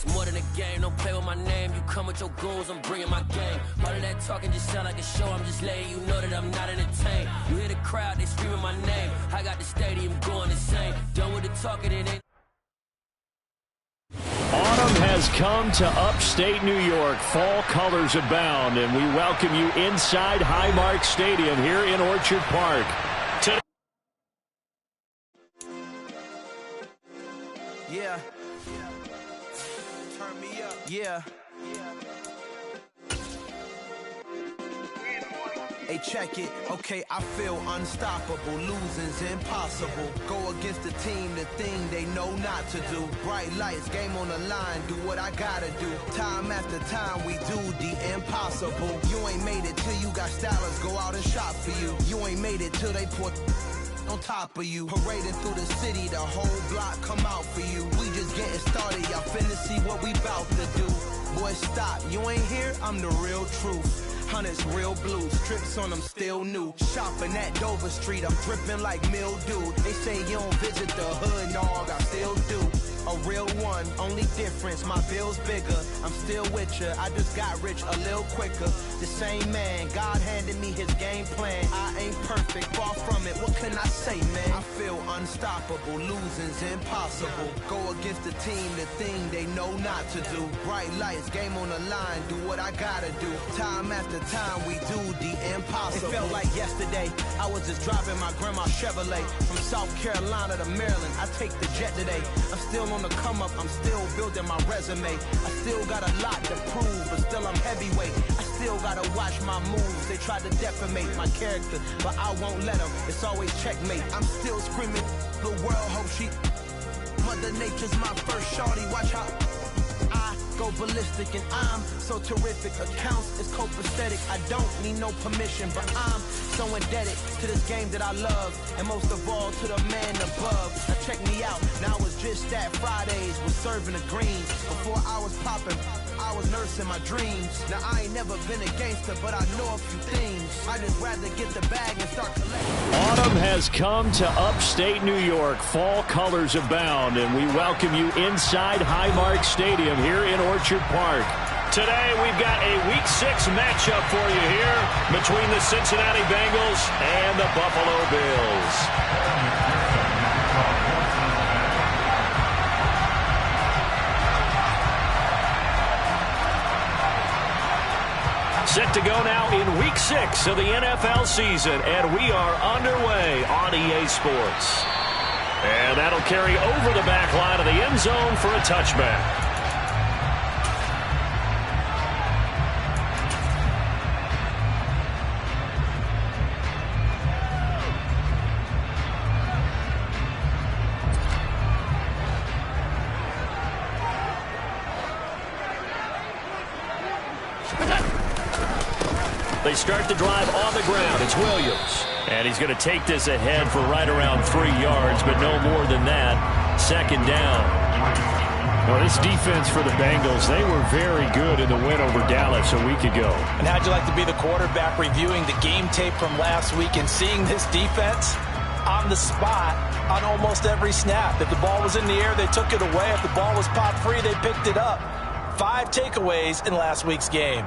It's more than a game, don't play with my name. You come with your goons, I'm bringing my game. All of that talking just sound like a show, I'm just letting you know that I'm not entertained. You hear the crowd, they screaming my name. I got the stadium going insane. Done with the talking, it ain't. Autumn has come to upstate New York. Fall colors abound, and we welcome you inside Highmark Stadium here in Orchard Park. Yeah. Turn me up. Yeah. Hey, check it. Okay, I feel unstoppable. Losing's impossible. Go against the team, the thing they know not to do. Bright lights, game on the line. Do what I gotta do. Time after time, we do the impossible. You ain't made it till you got stylers go out and shop for you. You ain't made it till they put on top of you. Parading through the city, the whole block come out for you. We just getting started, y'all finna see what we bout to do. Boy, stop, you ain't here, I'm the real truth. Hunters, real blue, strips on them still new. Shopping at Dover Street, I'm dripping like mildew. They say you don't visit the hood, dog, I still do. A real one, only difference, my bill's bigger. I'm still with ya, I just got rich a little quicker. The same man, God handed me his game plan. I ain't perfect, far from it, what can I say, man? I feel unstoppable, losing's impossible. Go against the team, the thing they know not to do. Bright lights, game on the line, do what I gotta do. Time after time, we do the impossible. It felt like yesterday, I was just driving my grandma's Chevrolet. From South Carolina to Maryland, I take the jet today. I'm still on the come up, I'm still building my resume. I still got a lot to prove, but still I'm heavyweight. I still gotta watch my moves. They try to defamate my character, but I won't let them. It's always checkmate. I'm still screaming, the world hope she. Mother Nature's my first shorty, watch how I go ballistic, and I'm so terrific. Accounts is copacetic. I don't need no permission, but I'm so indebted to this game that I love, and most of all to the man above. Now check me out, now it's just that Fridays was serving the greens. Before I was popping, I was nursing my dreams. Now I ain't never been a gangster, but I know a few things. I just rather get the bag and start collecting. Autumn has come to upstate New York. Fall colors abound, and we welcome you inside Highmark Stadium here in Orchard Park. Today we've got a Week 6 matchup for you here between the Cincinnati Bengals and the Buffalo Bills. Set to go now in Week 6 of the NFL season, and we are underway on EA Sports. And that'll carry over the back line of the end zone for a touchback. They start the drive on the ground. It's Williams. And he's going to take this ahead for right around 3 yards, but no more than that. Second down. Well, this defense for the Bengals, they were very good in the win over Dallas a week ago. And how'd you like to be the quarterback reviewing the game tape from last week and seeing this defense on the spot on almost every snap? If the ball was in the air, they took it away. If the ball was popped free, they picked it up. 5 takeaways in last week's game.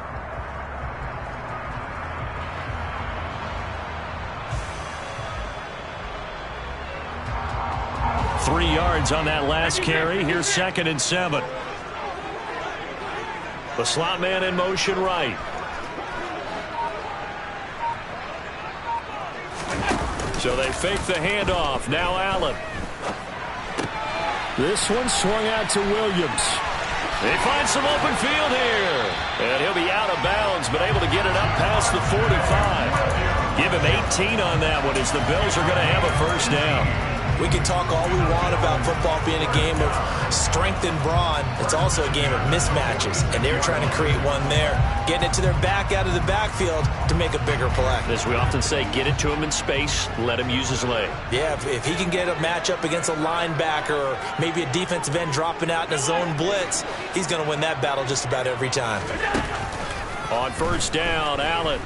3 yards on that last carry. Here's 2nd and 7. The slot man in motion right. So they fake the handoff. Now Allen. This one swung out to Williams. They find some open field here. And he'll be out of bounds, but able to get it up past the 45. Give him 18 on that one as the Bills are going to have a first down. We can talk all we want about football being a game of strength and brawn. It's also a game of mismatches, and they're trying to create one there, getting it to their back out of the backfield to make a bigger play. As we often say, get it to him in space, let him use his leg. Yeah, if he can get a matchup against a linebacker or maybe a defensive end dropping out in a zone blitz, he's going to win that battle just about every time. On first down, Allen.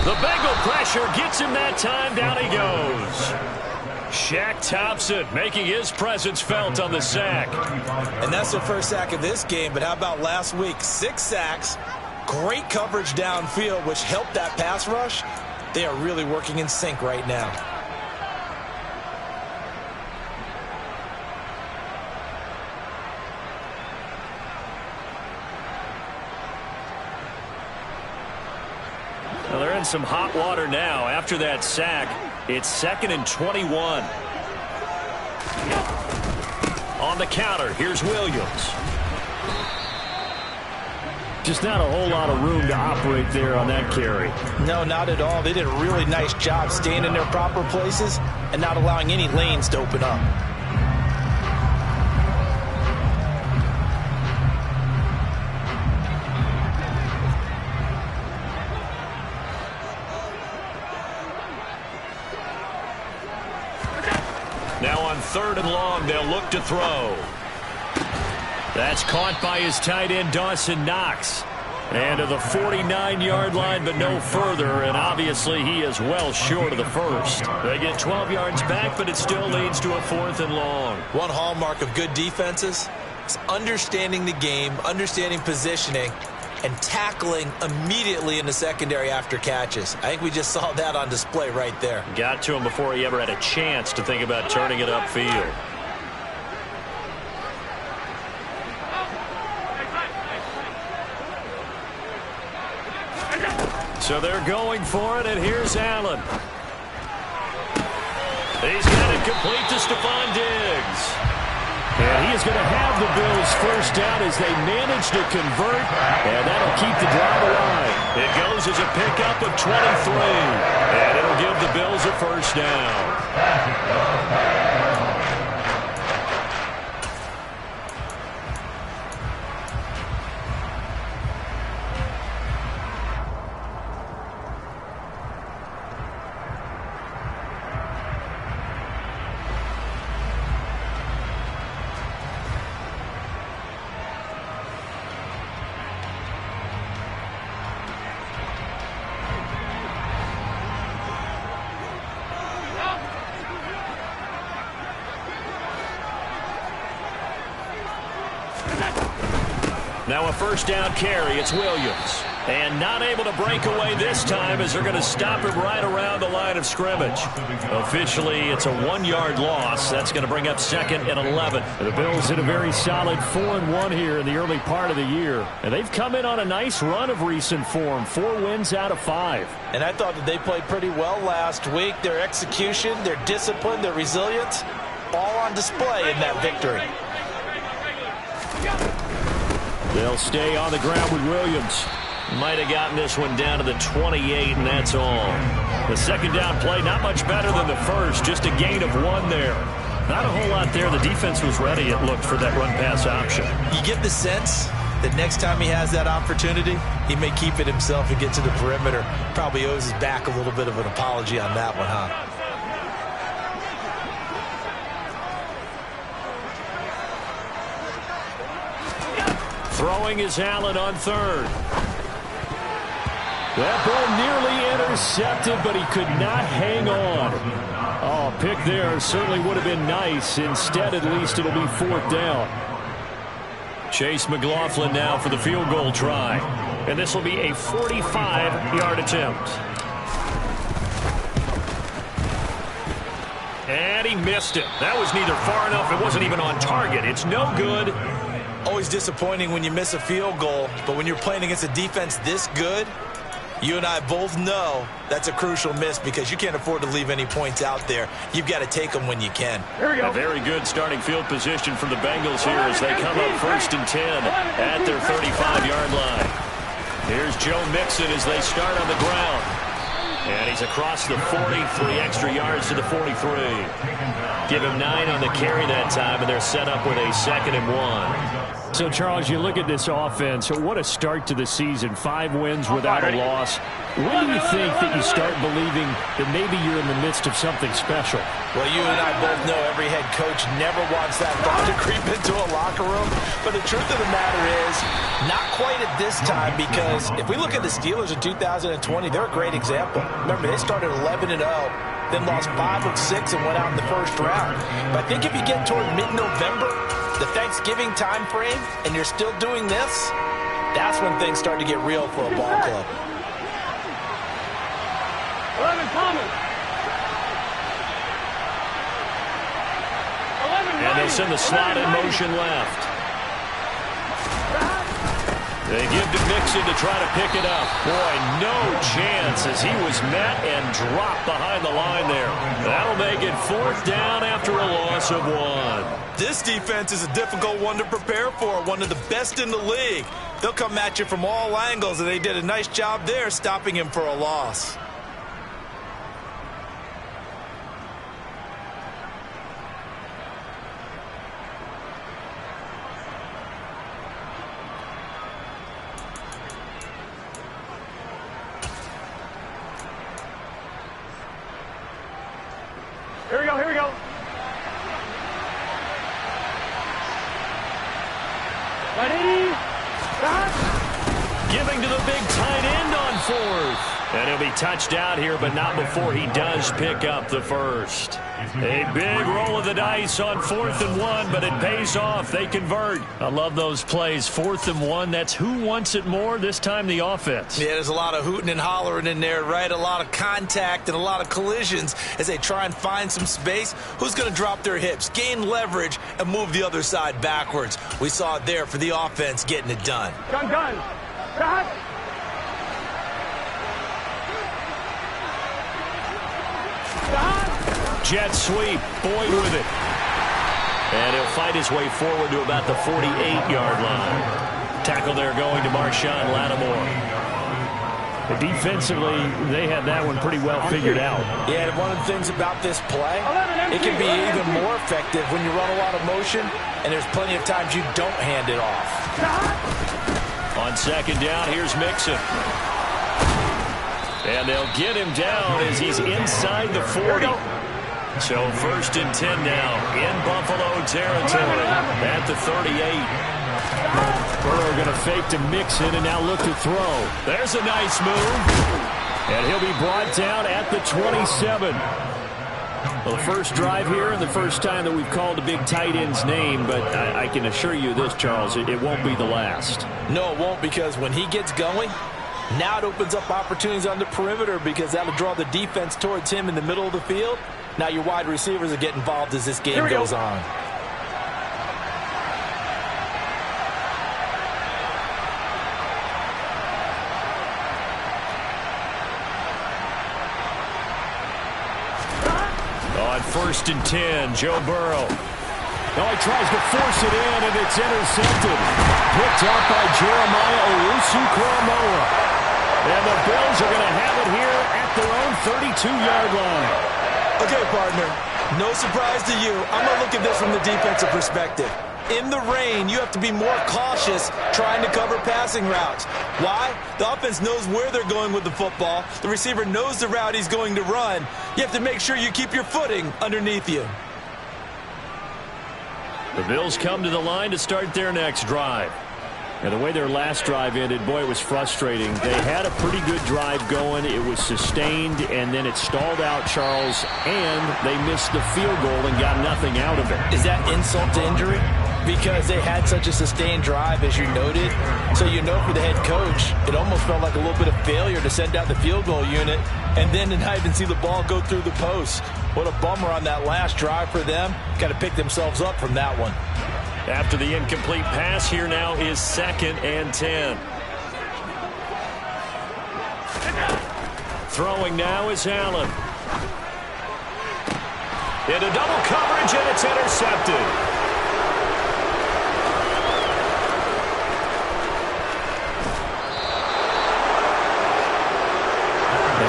The Bengal pressure gets him that time. Down he goes. Shaq Thompson making his presence felt on the sack. And that's the first sack of this game, but how about last week? 6 sacks, great coverage downfield, which helped that pass rush. They are really working in sync right now. Well, they're in some hot water now. After that sack, it's 2nd and 21. On the counter, here's Williams. Just not a whole lot of room to operate there on that carry. No, not at all. They did a really nice job staying in their proper places and not allowing any lanes to open up. Now on 3rd and long, they'll look to throw. That's caught by his tight end, Dawson Knox. And to the 49-yard line, but no further. And obviously, he is well short of the first. They get 12 yards back, but it still leads to a 4th and long. One hallmark of good defenses is understanding the game, understanding positioning, and tackling immediately in the secondary after catches. I think we just saw that on display right there. Got to him before he ever had a chance to think about turning it upfield. So they're going for it, and here's Allen. He's got it complete to Stephon Diggs. And he is going to have the Bills first down as they manage to convert, and that'll keep the drive alive. It goes as a pickup of 23, and it'll give the Bills a first down. Now a first down carry. It's Williams. And not able to break away this time as they're going to stop him right around the line of scrimmage. Officially, it's a 1-yard loss. That's going to bring up 2nd and 11. The Bills hit a very solid 4-1 here in the early part of the year. And they've come in on a nice run of recent form. 4 wins out of 5. And I thought that they played pretty well last week. Their execution, their discipline, their resilience, all on display in that victory. They'll stay on the ground with Williams. Might have gotten this one down to the 28, and that's all. The second down play, not much better than the first. Just a gain of 1 there. Not a whole lot there. The defense was ready, it looked, for that run-pass option. You get the sense that next time he has that opportunity, he may keep it himself and get to the perimeter. Probably owes his back a little bit of an apology on that one, huh? Throwing is Allen on 3rd. That ball nearly intercepted, but he could not hang on. Oh, pick there certainly would have been nice. Instead, at least it'll be 4th down. Chase McLaughlin now for the field goal try. And this will be a 45-yard attempt. And he missed it. That was neither far enough. It wasn't even on target. It's no good. Always disappointing when you miss a field goal, but when you're playing against a defense this good, you and I both know that's a crucial miss because you can't afford to leave any points out there. You've got to take them when you can. There we go. A very good starting field position for the Bengals here as they come up 1st and 10 at their 35-yard line. Here's Joe Mixon as they start on the ground. And he's across the 40, 3 extra yards to the 43. Give him 9 on the carry that time, and they're set up with a 2nd and 1. So, Charles, you look at this offense. What a start to the season. 5 wins without a loss. When do you think that you start believing that maybe you're in the midst of something special? Well, you and I both know every head coach never wants that thought to creep into a locker room. But the truth of the matter is, not quite at this time, because if we look at the Steelers in 2020, they're a great example. Remember, they started 11-0. then lost 5 of 6 and went out in the first round. But I think if you get toward mid-November, the Thanksgiving time frame, and you're still doing this, that's when things start to get real for a ball club. 11 Thomas. And they'll send the slot in motion left. They give to Mixon to try to pick it up. Boy, no chance as he was met and dropped behind the line there. That'll make it 4th down after a loss of 1. This defense is a difficult one to prepare for, one of the best in the league. They'll come at you from all angles, and they did a nice job there stopping him for a loss. Here we go, here we go. Ready? Start. Giving to the big tight end on 4th. And he'll be touched out here, but not before he does pick up the first. A big roll of the dice on 4th and 1, but it pays off. They convert. I love those plays. 4th and 1, that's who wants it more, this time the offense. Yeah, there's a lot of hooting and hollering in there, right? A lot of contact and a lot of collisions as they try and find some space. Who's going to drop their hips, gain leverage, and move the other side backwards? We saw it there for the offense getting it done. Gun. Start. Jet sweep, Boyd with it. And he'll fight his way forward to about the 48-yard line. Tackle there going to Marshawn Lattimore. Defensively, they had that one pretty well figured out. Yeah, and one of the things about this play, it can be even more effective when you run a lot of motion, and there's plenty of times you don't hand it off. On 2nd down, here's Mixon. And they'll get him down as he's inside the 40. So 1st and 10 now in Buffalo territory at the 38. Burrow going to fake to Mixon and now look to throw. There's a nice move. And he'll be brought down at the 27. Well, the first drive here and the first time that we've called a big tight end's name, but I can assure you this, Charles, it won't be the last. No, it won't, because when he gets going, now it opens up opportunities on the perimeter because that'll draw the defense towards him in the middle of the field. Now your wide receivers will get involved as this game goes on. On 1st and 10, Joe Burrow. Now he tries to force it in, and it's intercepted. Picked up by Jeremiah Owusu-Koramoah. And the Bills are going to have it here at their own 32-yard line. Okay, partner, no surprise to you. I'm going to look at this from the defensive perspective. In the rain, you have to be more cautious trying to cover passing routes. Why? The offense knows where they're going with the football. The receiver knows the route he's going to run. You have to make sure you keep your footing underneath you. The Bills come to the line to start their next drive. And the way their last drive ended, boy, it was frustrating. They had a pretty good drive going. It was sustained, and then it stalled out, Charles, and they missed the field goal and got nothing out of it. Is that insult to injury? Because they had such a sustained drive, as you noted. So you know for the head coach, it almost felt like a little bit of failure to send out the field goal unit and then to not even see the ball go through the post. What a bummer on that last drive for them. Got to pick themselves up from that one. After the incomplete pass, here now is 2nd and 10. Throwing now is Allen. Into double coverage, and it's intercepted.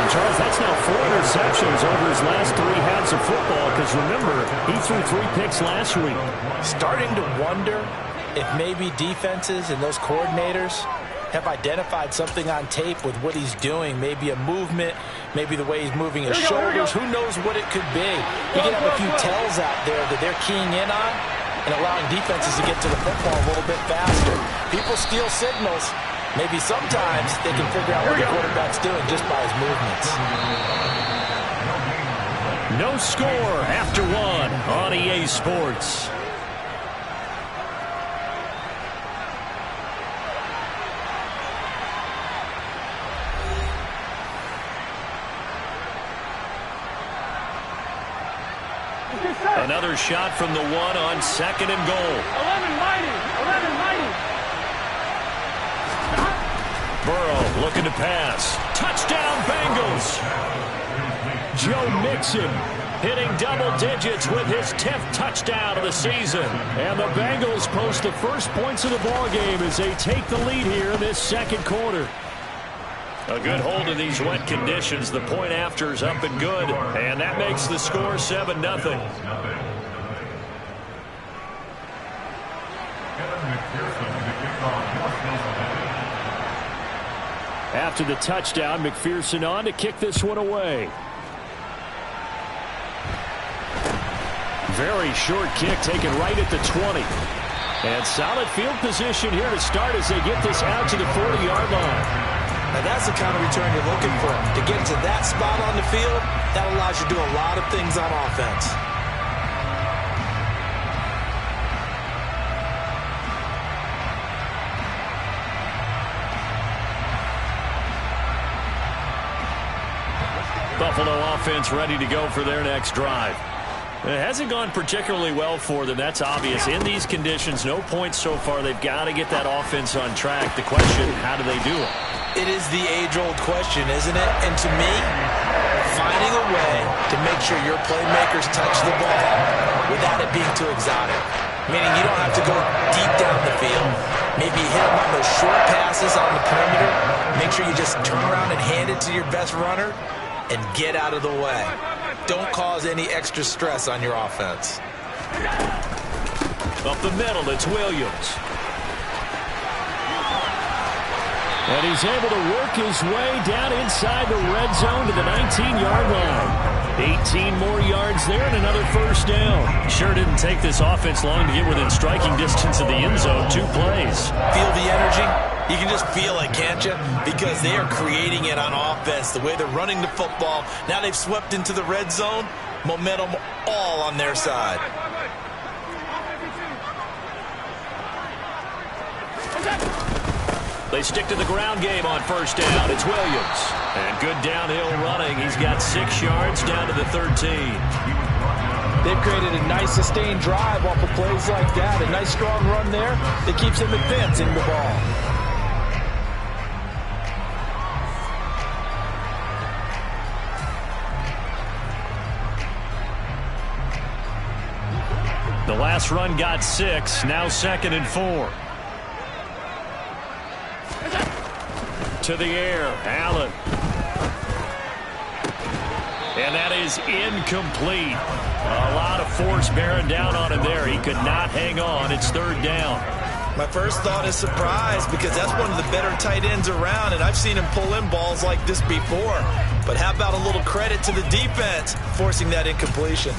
Charles, that's now 4 interceptions over his last 3 halves of football, because remember, he threw 3 picks last week. Starting to wonder if maybe defenses and those coordinators have identified something on tape with what he's doing. Maybe a movement, maybe the way he's moving his shoulders. Who knows what it could be? You can have a few tells out there that they're keying in on and allowing defenses to get to the football a little bit faster. People steal signals. Maybe sometimes they can figure out what the quarterback's doing just by his movements. No score after one on EA Sports. Another shot from the one on second and goal. 11 mighty. Burrow looking to pass. Touchdown Bengals. Joe Mixon hitting double digits with his 10th touchdown of the season. And the Bengals post the first points of the ball game as they take the lead here in this second quarter. A good hold in these wet conditions. The point after is up and good. And that makes the score 7-0. After the touchdown, McPherson on to kick this one away. Very short kick taken right at the 20. And solid field position here to start as they get this out to the 40-yard line. Now that's the kind of return you're looking for. To get to that spot on the field, that allows you to do a lot of things on offense. Buffalo offense ready to go for their next drive. It hasn't gone particularly well for them. That's obvious. In these conditions, no points so far. They've got to get that offense on track. The question, how do they do it? It is the age-old question, isn't it? And to me, finding a way to make sure your playmakers touch the ball without it being too exotic. Meaning you don't have to go deep down the field. Maybe hit them on those short passes on the perimeter. Make sure you just turn around and hand it to your best runner and get out of the way. Don't cause any extra stress on your offense. Up the middle, it's Williams. And he's able to work his way down inside the red zone to the 19-yard line. 18 more yards there and another first down. Sure didn't take this offense long to get within striking distance of the end zone. 2 plays. Feel the energy? You can just feel it, can't you? Because they are creating it on offense. The way they're running the football. Now they've swept into the red zone. Momentum all on their side. They stick to the ground game on first down. It's Williams. And good downhill running. He's got 6 yards down to the 13. They've created a nice sustained drive off of plays like that. A nice strong run there that keeps them advancing the ball. The last run got 6. Now 2nd and 4. To the air, Allen. And that is incomplete. A lot of force bearing down on him there. He could not hang on. It's 3rd down. My first thought is surprise because that's one of the better tight ends around, and I've seen him pull in balls like this before. But how about a little credit to the defense forcing that incompletion?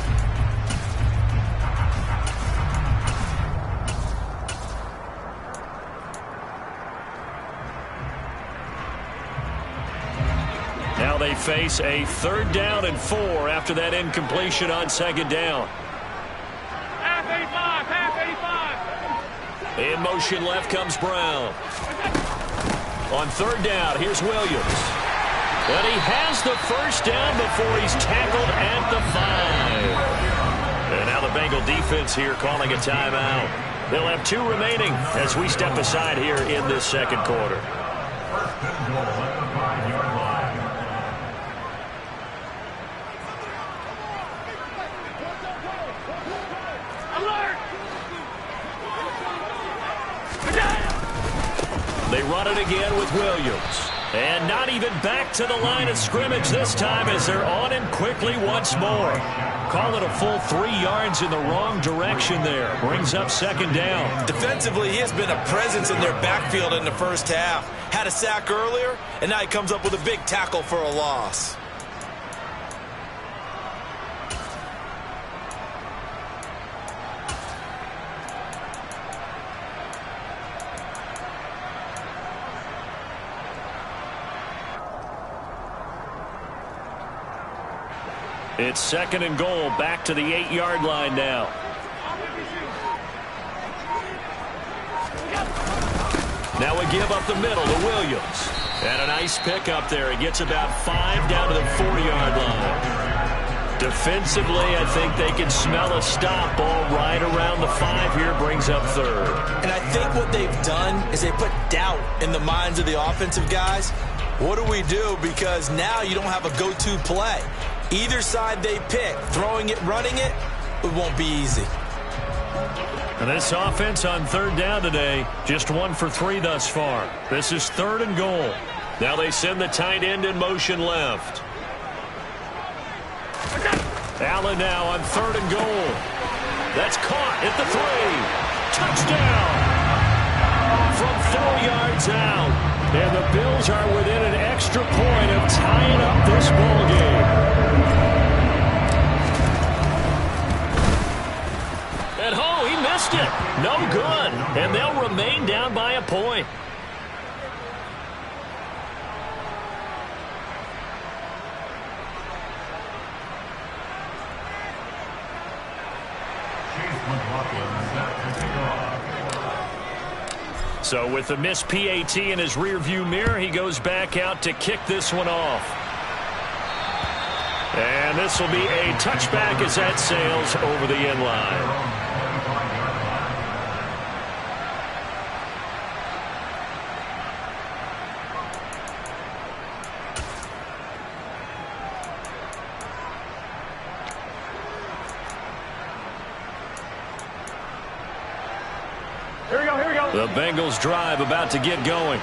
Now they face a 3rd down and 4 after that incompletion on 2nd down. Half 85. In motion left comes Brown. On 3rd down, here's Williams. And he has the first down before he's tackled at the 5. And now the Bengal defense here calling a timeout. They'll have 2 remaining as we step aside here in this second quarter. They run it again with Williams. And not even back to the line of scrimmage this time as they're on him quickly once more. Call it a full 3 yards in the wrong direction there. Brings up 2nd down. Defensively, he has been a presence in their backfield in the first half. Had a sack earlier, and now he comes up with a big tackle for a loss. It's 2nd and goal, back to the 8-yard line now. Now we give up the middle to Williams. And a nice pick up there. He gets about 5 down to the 4-yard line. Defensively, I think they can smell a stop. Ball right around the 5 here, brings up 3rd. And I think what they've done is they put doubt in the minds of the offensive guys. What do we do? Because now you don't have a go-to play. Either side they pick, throwing it, running it, it won't be easy. And this offense on 3rd down today, just 1 for 3 thus far. This is 3rd and goal. Now they send the tight end in motion left. Allen now on 3rd and goal. That's caught at the 3. Touchdown! From 4 yards out. And the Bills are within an extra point of tying up this ball game. At home, he missed it. No good. And they'll remain down by a point. So with the missed PAT in his rearview mirror, he goes back out to kick this one off. And this will be a touchback as that sails over the end line. The Bengals drive about to get going.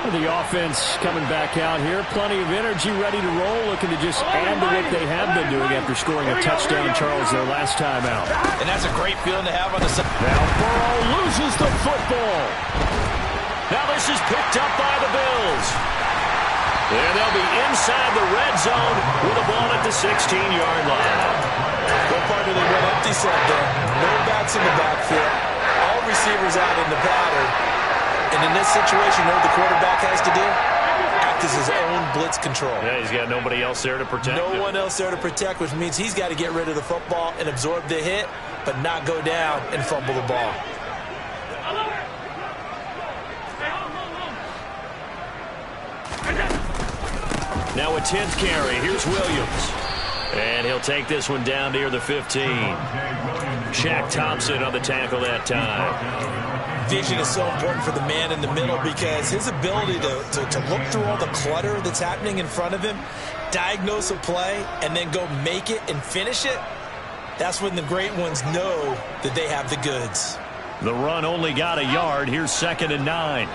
The offense coming back out here. Plenty of energy, ready to roll, looking to just add to what they have been doing after scoring a touchdown, Charles, their last time out. And that's a great feeling to have on the side. Now Burrow loses the football. Now this is picked up by the Bills. And they'll be inside the red zone with the ball at the 16-yard line. What part do they went empty set there? No backs in the backfield. All receivers out in the pattern. And in this situation, you know what the quarterback has to do? Act as his own blitz control. Yeah, he's got nobody else there to protect him. No one else there to protect, which means he's got to get rid of the football and absorb the hit, but not go down and fumble the ball. Now a 10th carry. Here's Williams. And he'll take this one down near the 15. Shaq Thompson on the tackle that time. Vision is so important for the man in the middle because his ability to look through all the clutter that's happening in front of him, diagnose a play, and then go make it and finish it, that's when the great ones know that they have the goods. The run only got a yard. Here's 2nd and 9.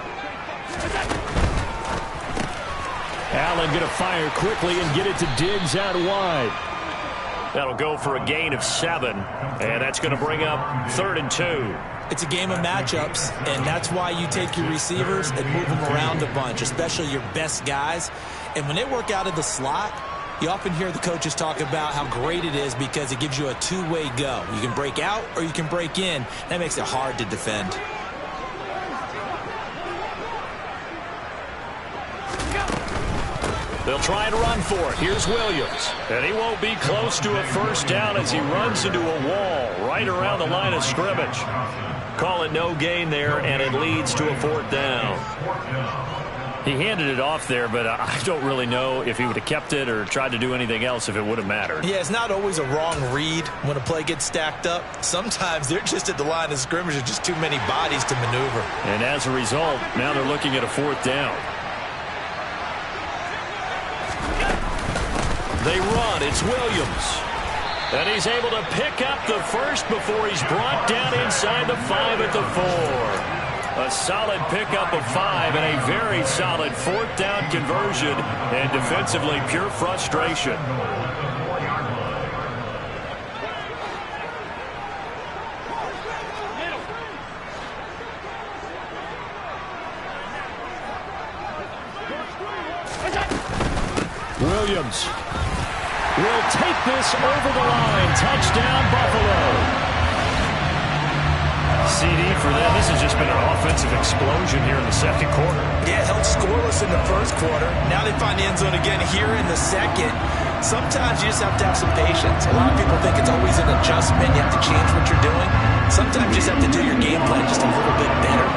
Allen going to fire quickly and get it to Diggs out wide. That'll go for a gain of 7, and that's going to bring up 3rd and 2. It's a game of matchups, and that's why you take your receivers and move them around a bunch, especially your best guys. And when they work out of the slot, you often hear the coaches talk about how great it is because it gives you a two-way go. You can break out or you can break in. That makes it hard to defend. They'll try and run for it. Here's Williams. And he won't be close to a first down as he runs into a wall right around the line of scrimmage. Call it no gain there, and it leads to a 4th down. He handed it off there, but I don't really know if he would have kept it or tried to do anything else if it would have mattered. Yeah, it's not always a wrong read when a play gets stacked up. Sometimes they're just at the line of scrimmage with just too many bodies to maneuver. And as a result, now they're looking at a 4th down. They run. It's Williams. And he's able to pick up the first before he's brought down inside the 5 at the 4. A solid pickup of 5 and a very solid 4th down conversion. And defensively, pure frustration. Williams will take this over the line. Touchdown, Buffalo. CD for them. This has just been an offensive explosion here in the 2nd quarter. Yeah, held scoreless in the 1st quarter. Now they find the end zone again here in the 2nd. Sometimes you just have to have some patience. A lot of people think it's always an adjustment. You have to change what you're doing. Sometimes you just have to do your game plan just a little bit better.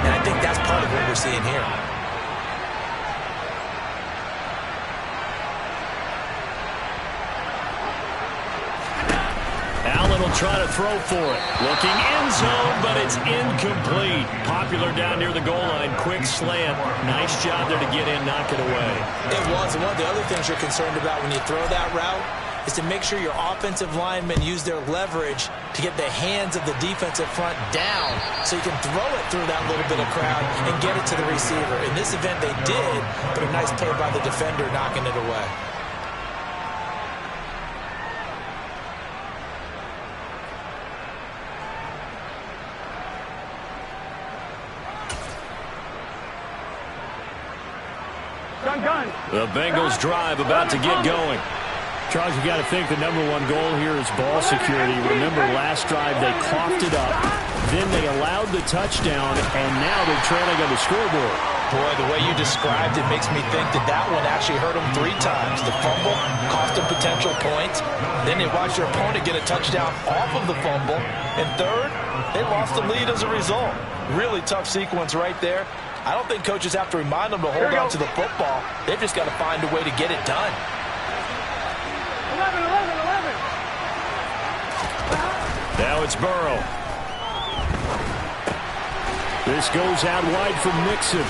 And I think that's part of what we're seeing here. Allen will try to throw for it. Looking end zone, but it's incomplete. Popular down near the goal line. Quick slant. Nice job there to get in, knock it away. It was. And one of the other things you're concerned about when you throw that route is to make sure your offensive linemen use their leverage to get the hands of the defensive front down so you can throw it through that little bit of crowd and get it to the receiver. In this event, they did, but a nice play by the defender knocking it away. The Bengals drive about to get going. Charles, you got to think the #1 goal here is ball security. Remember, last drive they coughed it up, then they allowed the touchdown, and now they're trailing on the scoreboard. Boy, the way you described it makes me think that that one actually hurt them 3 times. The fumble cost them potential points. Then they watched their opponent get a touchdown off of the fumble. And third, they lost the lead as a result. Really tough sequence right there. I don't think coaches have to remind them to hold on to the football. They've just got to find a way to get it done. 11. Now it's Burrow. This goes out wide for Mixon.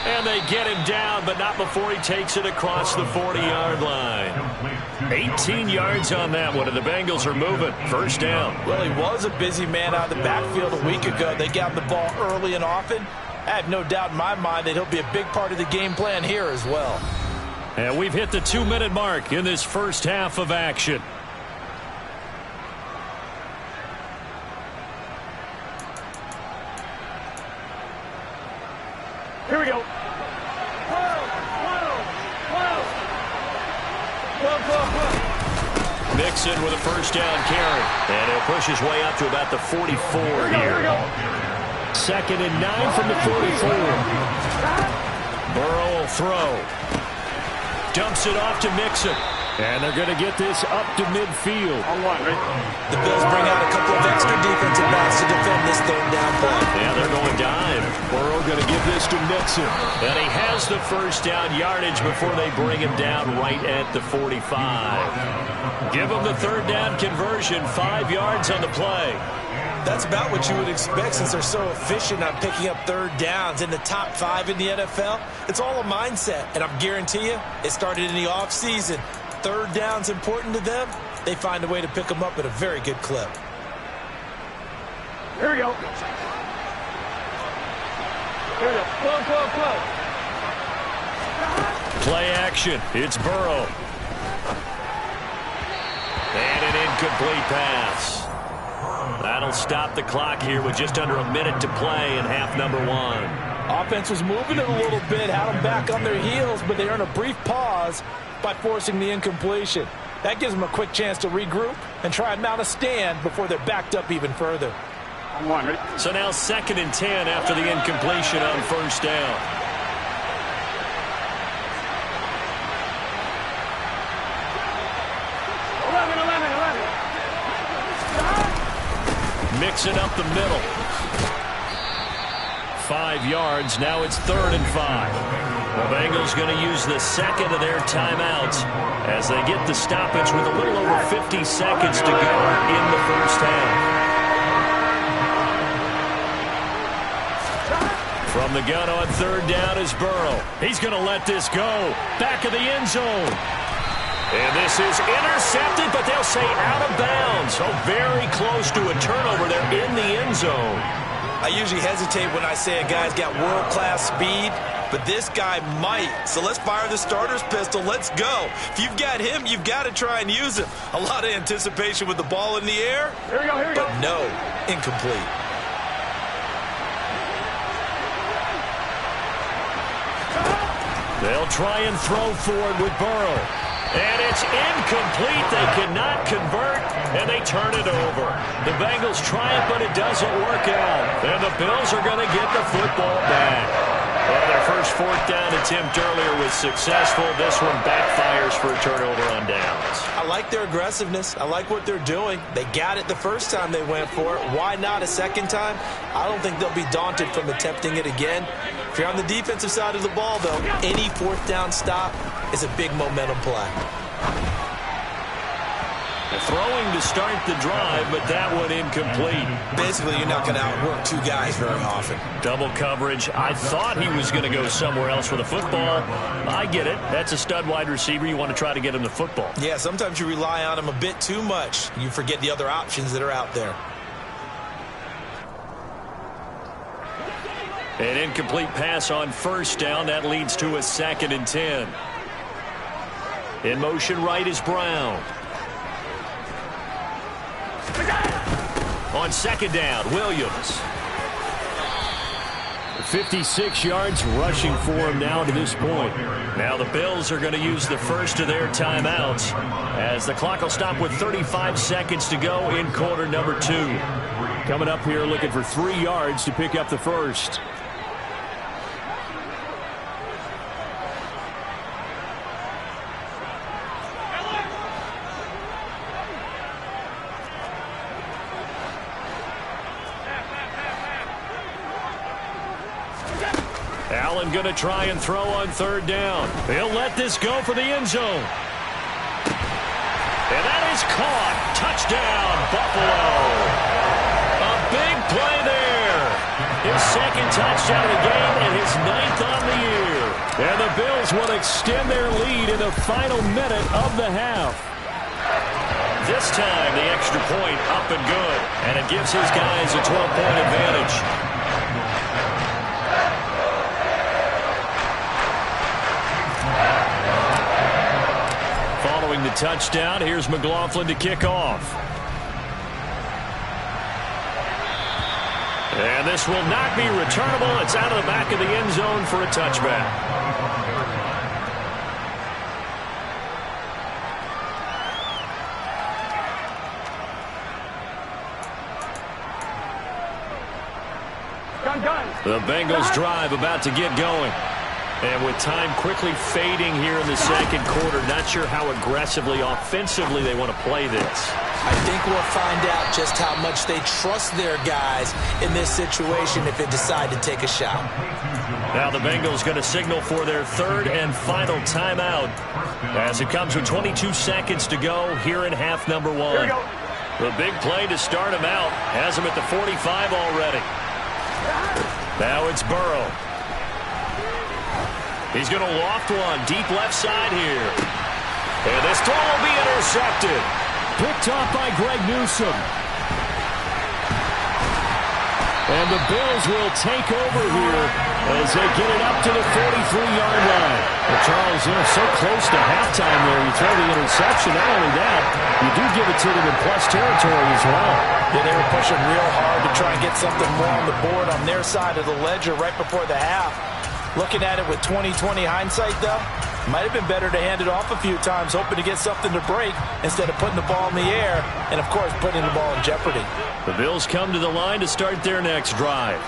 And they get him down, but not before he takes it across the 40-yard line. 18 yards on that one, and the Bengals are moving. First down. Well, he was a busy man out of the backfield a week ago. They got him the ball early and often. I have no doubt in my mind that he'll be a big part of the game plan here as well. And we've hit the 2-minute mark in this first half of action. Here we go. Mixon with a first down carry. And he'll push his way up to about the 44 here. 2nd and 9 from the 44. Burrow will throw. Dumps it off to Mixon. And they're going to get this up to midfield. The Bills bring out a couple of extra defensive backs to defend this 3rd down play. Yeah, they're going dive. Burrow going to give this to Mixon. And he has the first down yardage before they bring him down right at the 45. Give him the 3rd down conversion, 5 yards on the play. That's about what you would expect since they're so efficient on picking up 3rd downs in the top 5 in the NFL. It's all a mindset, and I guarantee you it started in the offseason. 3rd down's important to them. They find a way to pick them up at a very good clip. Here we go. Close. Play action. It's Burrow. And an incomplete pass. That'll stop the clock here with just under a minute to play in half number 1. Offense was moving it a little bit, had them back on their heels, but they earned a brief pause by forcing the incompletion. That gives them a quick chance to regroup and try and mount a stand before they're backed up even further. So now 2nd and 10 after the incompletion on first down. Mixing up the middle. 5 yards. Now it's 3rd and 5. The Bengals going to use the 2nd of their timeouts as they get the stoppage with a little over 50 seconds to go in the first half. From the gun on 3rd down is Burrow. He's going to let this go. Back of the end zone. And this is intercepted, but they'll say out of bounds. So very close to a turnover there in the end zone. I usually hesitate when I say a guy's got world-class speed, but this guy might. So let's fire the starter's pistol. Let's go. If you've got him, you've got to try and use him. A lot of anticipation with the ball in the air. Here we go. But no, incomplete. They'll try and throw forward with Burrow. And it's incomplete. They cannot convert, and they turn it over. The Bengals triumph, but it doesn't work out. And the Bills are going to get the football back. Well, their first fourth down attempt earlier was successful. This one backfires for a turnover on downs. I like their aggressiveness. I like what they're doing. They got it the first time they went for it. Why not a second time? I don't think they'll be daunted from attempting it again. If you're on the defensive side of the ball, though, any fourth down stop is a big momentum play. Throwing to start the drive, but that one incomplete. Basically, you're not going to outwork two guys very often. Double coverage. I thought he was going to go somewhere else with the football. I get it. That's a stud wide receiver. You want to try to get him the football. Yeah, sometimes you rely on him a bit too much. You forget the other options that are out there. An incomplete pass on first down. That leads to a 2nd and 10. In motion right is Brown. On 2nd down, Williams. 56 yards rushing for him now to this point. Now the Bills are going to use the first of their timeouts as the clock will stop with 35 seconds to go in quarter number 2. Coming up here looking for 3 yards to pick up the first. Allen going to try and throw on 3rd down. He'll let this go for the end zone. And that is caught. Touchdown, Buffalo. A big play there. His 2nd touchdown of the game and his 9th on the year. And the Bills will extend their lead in the final minute of the half. This time the extra point up and good. And it gives his guys a 12-point advantage. Following the touchdown, here's McLaughlin to kick off. And this will not be returnable. It's out of the back of the end zone for a touchback. The Bengals drive about to get going. And with time quickly fading here in the 2nd quarter, not sure how aggressively, offensively they want to play this. I think we'll find out just how much they trust their guys in this situation if they decide to take a shot. Now the Bengals going to signal for their 3rd and final timeout as it comes with 22 seconds to go here in half number 1. The big play to start him out has him at the 45 already. Now it's Burrow. He's going to loft one deep left side here. And this throw will be intercepted. Picked off by Greg Newsome. And the Bills will take over here as they get it up to the 43-yard line. Well, Charles, so close to halftime there. You throw the interception. Not only that, you do give it to them in plus territory as well. Yeah, they were pushing real hard to try and get something more on the board on their side of the ledger right before the half. Looking at it with 20/20 hindsight, though, might have been better to hand it off a few times, hoping to get something to break instead of putting the ball in the air and, of course, putting the ball in jeopardy. The Bills come to the line to start their next drive.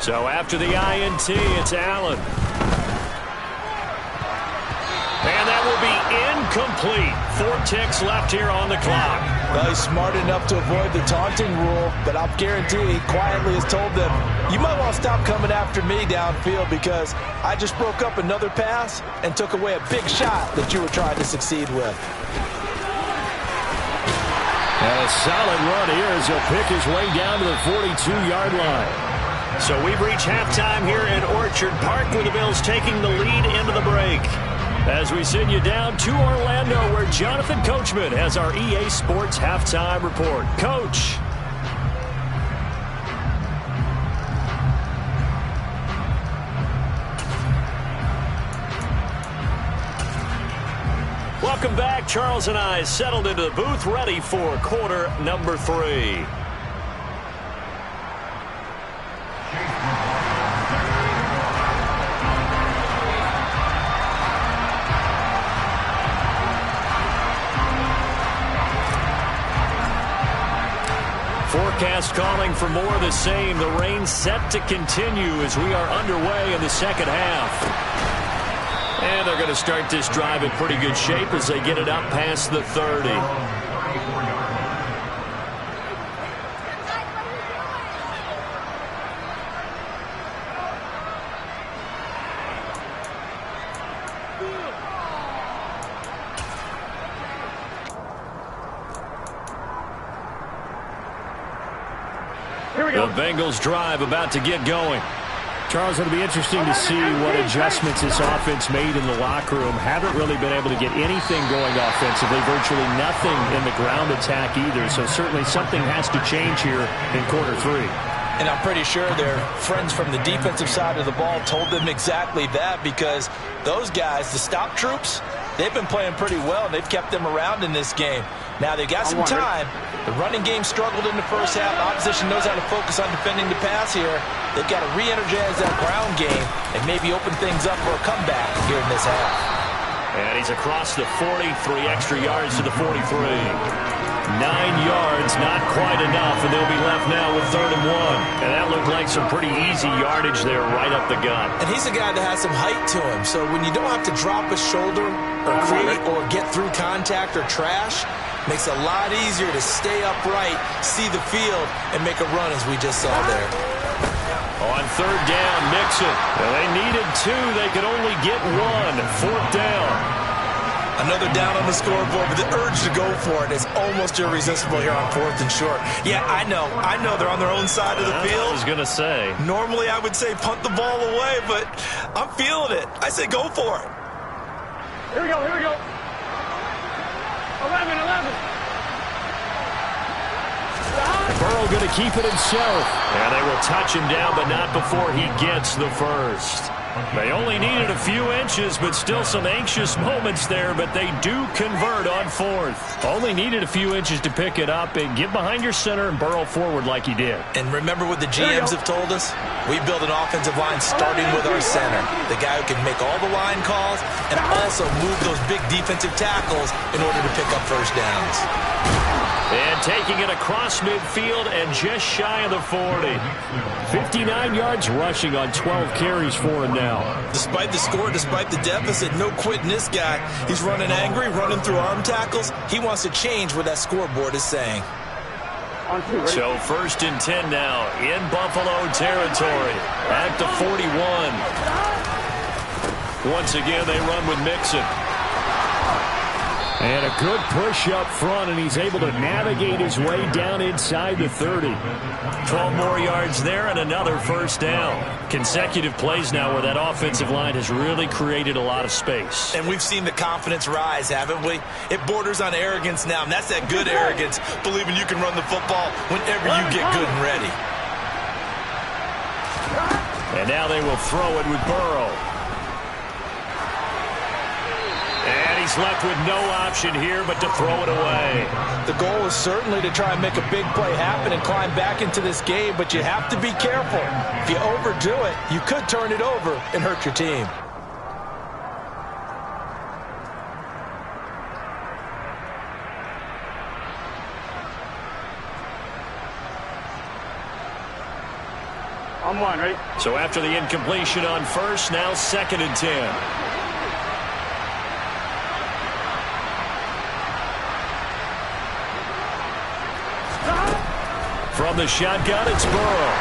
So after the INT, it's Allen. And that will be incomplete. 4 ticks left here on the clock. Well, he's smart enough to avoid the taunting rule, but I'll guarantee he quietly has told them, you might want to stop coming after me downfield because I just broke up another pass and took away a big shot that you were trying to succeed with. And a solid run here as he'll pick his way down to the 42-yard line. So we've reached halftime here at Orchard Park with the Bills taking the lead into the break. As we send you down to Orlando where Jonathan Coachman has our EA Sports Halftime Report. Coach. Welcome back. Charles and I settled into the booth ready for quarter number 3. forecast calling for more of the same. The rain set to continue as we are underway in the second half. And they're going to start this drive in pretty good shape as they get it up past the 30. The Bengals drive about to get going. Charles, it'll be interesting to see what adjustments this offense made in the locker room. Haven't really been able to get anything going offensively, virtually nothing in the ground attack either. So certainly something has to change here in quarter 3. And I'm pretty sure their friends from the defensive side of the ball told them exactly that, because those guys, the stop troops, they've been playing pretty well, and they've kept them around in this game. Now, they've got some time. The running game struggled in the first half. Opposition knows how to focus on defending the pass here. They've got to re-energize that ground game and maybe open things up for a comeback here in this half. And he's across the 40, 3 extra yards to the 43. 9 yards, not quite enough, and they'll be left now with 3rd and 1. And that looked like some pretty easy yardage there right up the gut. And he's a guy that has some height to him, so when you don't have to drop a shoulder or create or get through contact or trash, makes it a lot easier to stay upright, see the field, and make a run as we just saw there. On 3rd down, Mixon. Well, they needed 2. They could only get 1. 4th down. Another down on the scoreboard, but the urge to go for it is almost irresistible here on 4th and short. Yeah, I know they're on their own side of the field. I was going to say. Normally I would say punt the ball away, but I'm feeling it. I say go for it. Here we go. 11. Burrow going to keep it himself. And they will touch him down, but not before he gets the first. They only needed a few inches, but still some anxious moments there, but they do convert on 4th. Only needed a few inches to pick it up and get behind your center and burrow forward like he did. And remember what the GMs have told us? We build an offensive line starting with our center, the guy who can make all the line calls and also move those big defensive tackles in order to pick up first downs. And taking it across midfield and just shy of the 40. 59 yards rushing on 12 carries for him now. Despite the score, despite the deficit, no quitting this guy. He's running angry, running through arm tackles. He wants to change what that scoreboard is saying. So 1st and 10 now in Buffalo territory at the 41. Once again, they run with Mixon. And a good push up front, and he's able to navigate his way down inside the 30. 12 more yards there and another first down. Consecutive plays now where that offensive line has really created a lot of space. And we've seen the confidence rise, haven't we? It borders on arrogance now, and that's that good arrogance, believing you can run the football whenever you get good and ready. And now they will throw it with Burrow. And he's left with no option here but to throw it away. The goal is certainly to try and make a big play happen and climb back into this game, but you have to be careful. If you overdo it, you could turn it over and hurt your team. On 1, ready? So after the incompletion on 1st, now 2nd and 10. From the shotgun, it's Burrow.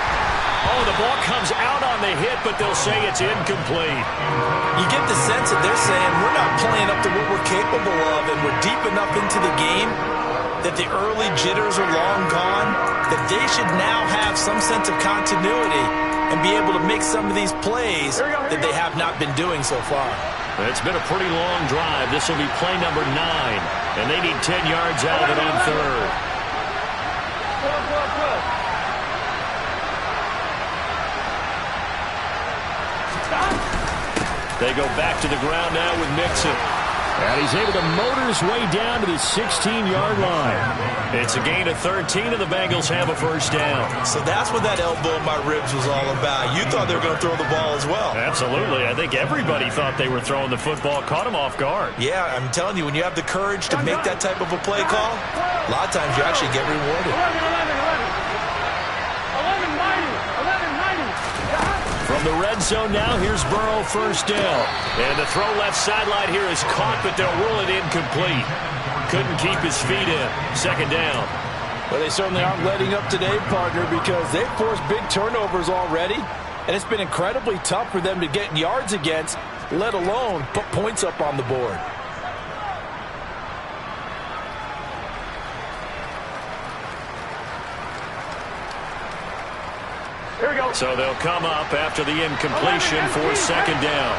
Oh, the ball comes out on the hit, but they'll say it's incomplete. You get the sense that they're saying we're not playing up to what we're capable of, and we're deep enough into the game that the early jitters are long gone, that they should now have some sense of continuity and be able to make some of these plays that they have not been doing so far. It's been a pretty long drive. This will be play number 9, and they need 10 yards out of it on 3rd. They go back to the ground now with Mixon. And he's able to motor his way down to the 16-yard line. It's a gain of 13, and the Bengals have a first down. So that's what that elbow in my ribs was all about. You thought they were going to throw the ball as well. Absolutely. I think everybody thought they were throwing the football, caught him off guard. Yeah, I'm telling you, when you have the courage to make that type of a play call, a lot of times you actually get rewarded. 11. From the red zone now, here's Burrow, first down. And the throw left sideline here is caught, but they'll rule it incomplete. Couldn't keep his feet in. Second down. Well, they certainly aren't letting up today, partner, because they've forced big turnovers already, and it's been incredibly tough for them to get yards against, let alone put points up on the board. Here we go. So they'll come up after the incompletion for second down.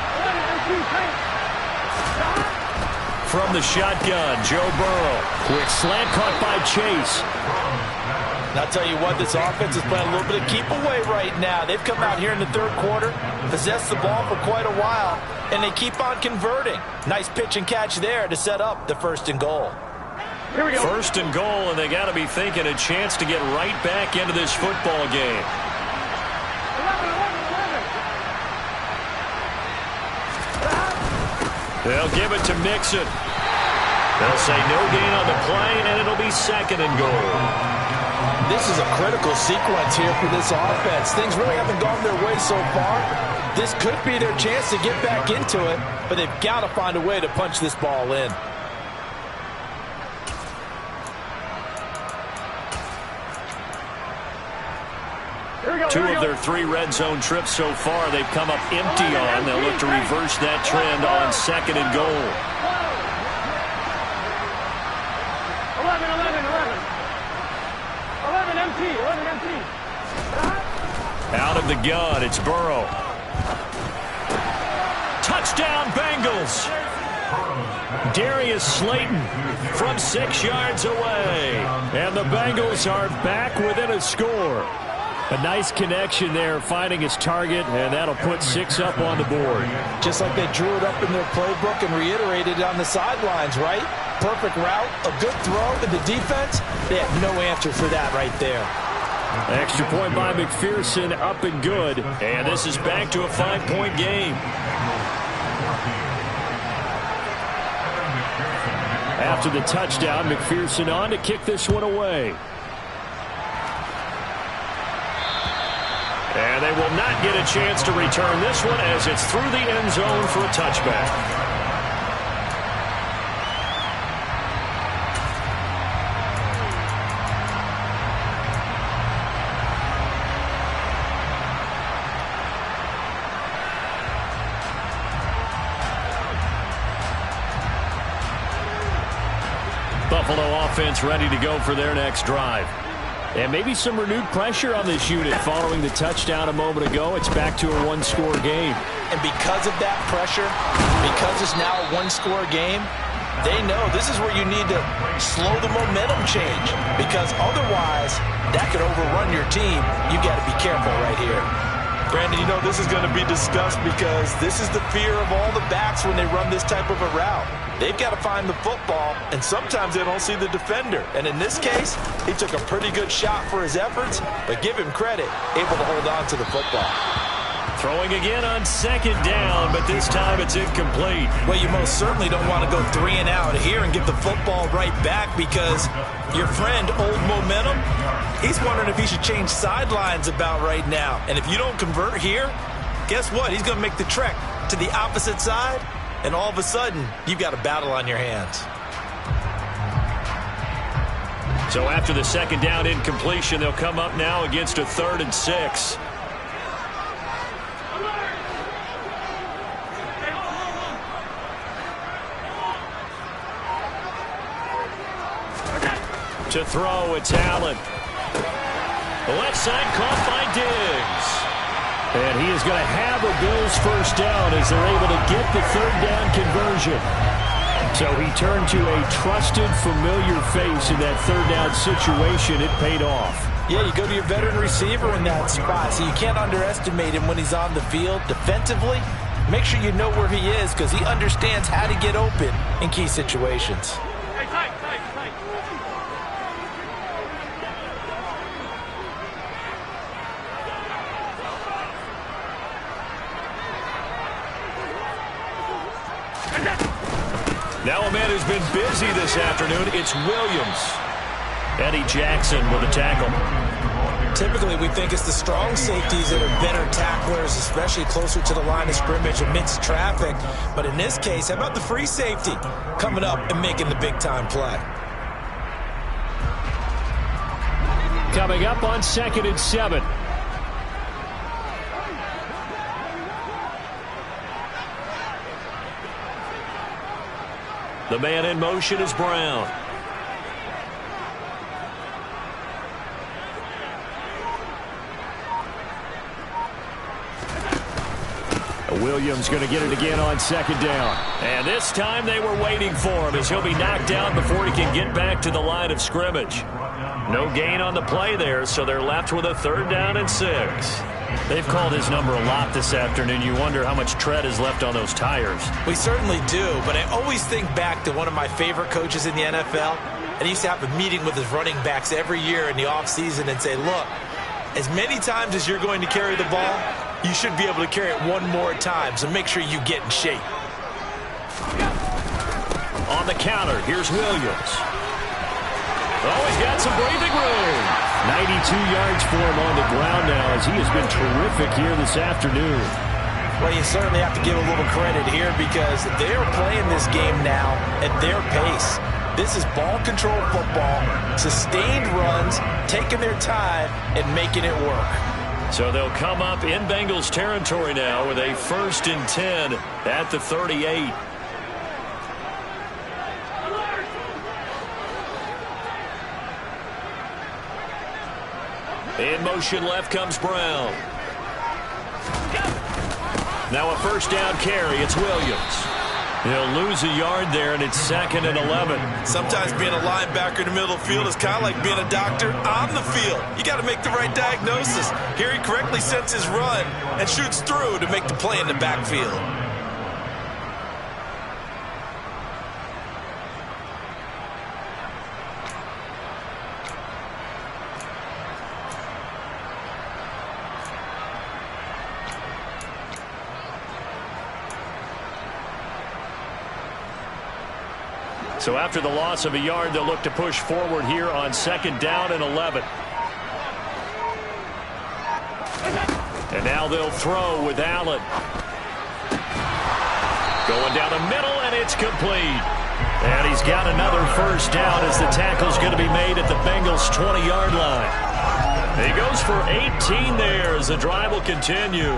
From the shotgun, Joe Burrow. Quick slant caught by Chase. And I'll tell you what, this offense is playing a little bit of keep away right now. They've come out here in the third quarter, possessed the ball for quite a while, and they keep on converting. Nice pitch and catch there to set up the first and goal. Here we go. First and goal, and they got to be thinking a chance to get right back into this football game. 11. They'll give it to Mixon. They'll say no gain on the play, and it'll be second and goal. This is a critical sequence here for this offense. Things really haven't gone their way so far. This could be their chance to get back into it, but they've got to find a way to punch this ball in. Two of their three red zone trips so far they've come up empty on. They'll look to reverse that trend on second and goal. 11 empty. Out of the gun, it's Burrow. Touchdown, Bengals. Darius Slayton from 6 yards away. And the Bengals are back within a score. A nice connection there, finding his target, and that'll put 6 up on the board. Just like they drew it up in their playbook and reiterated it on the sidelines, right? Perfect route, a good throw, and the defense, they have no answer for that right there. Extra point by McPherson, up and good. And this is back to a 5-point game. After the touchdown, McPherson on to kick this one away. And they will not get a chance to return this one as it's through the end zone for a touchback. Buffalo offense ready to go for their next drive. And maybe some renewed pressure on this unit following the touchdown a moment ago. It's back to a one-score game. And because of that pressure, because it's now a one-score game, they know this is where you need to slow the momentum change. Because otherwise, that could overrun your team. You got to be careful right here. Brandon, you know this is going to be discussed because this is the fear of all the backs when they run this type of a route. They've got to find the football, and sometimes they don't see the defender. And in this case, he took a pretty good shot for his efforts, but give him credit, able to hold on to the football. Throwing again on second down, but this time it's incomplete. Well, you most certainly don't want to go 3 and out here and get the football right back because your friend, Old Momentum, he's wondering if he should change sidelines about right now. And if you don't convert here, guess what? He's going to make the trek to the opposite side, and all of a sudden, you've got a battle on your hands. So after the second down incompletion, they'll come up now against a 3rd and 6. To throw, it's Allen. The left side caught by Diggs. And he is going to have a Bills first down as they're able to get the 3rd down conversion. So he turned to a trusted, familiar face in that 3rd down situation. It paid off. Yeah, you go to your veteran receiver in that spot, so you can't underestimate him when he's on the field. Defensively, make sure you know where he is because he understands how to get open in key situations. Now a man who's been busy this afternoon, it's Williams. Eddie Jackson with a tackle. Typically, we think it's the strong safeties that are better tacklers, especially closer to the line of scrimmage amidst traffic. But in this case, how about the free safety coming up and making the big-time play? Coming up on 2nd and 7. The man in motion is Brown. Williams going to get it again on 2nd down. And this time they were waiting for him as he'll be knocked down before he can get back to the line of scrimmage. No gain on the play there, so they're left with a 3rd down and 6. They've called his number a lot this afternoon. You wonder how much tread is left on those tires. We certainly do, but I always think back to one of my favorite coaches in the NFL. And he used to have a meeting with his running backs every year in the offseason and say, look, as many times as you're going to carry the ball, you should be able to carry it one more time, so make sure you get in shape. On the counter, here's Williams. Oh, he's got some breathing room. 92 yards for him on the ground now as he has been terrific here this afternoon. Well, you certainly have to give a little credit here because they're playing this game now at their pace. This is ball control football, sustained runs, taking their time and making it work. So they'll come up in Bengals territory now with a 1st and 10 at the 38. In motion left comes Brown. Now a 1st down carry. It's Williams. He'll lose a yard there, and it's 2nd and 11. Sometimes being a linebacker in the middle of the field is kind of like being a doctor on the field. You got to make the right diagnosis. Here he correctly sets his run and shoots through to make the play in the backfield. So after the loss of a yard, they'll look to push forward here on 2nd down and 11. And now they'll throw with Allen. Going down the middle, and it's complete. And he's got another 1st down as the tackle's going to be made at the Bengals' 20-yard line. He goes for 18 there as the drive will continue.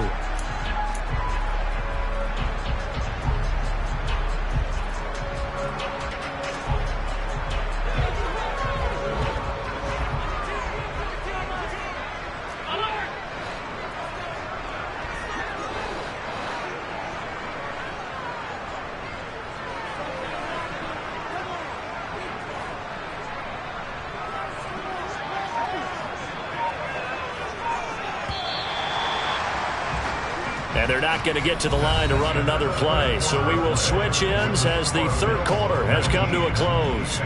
And they're not going to get to the line to run another play. So we will switch ends as the 3rd quarter has come to a close.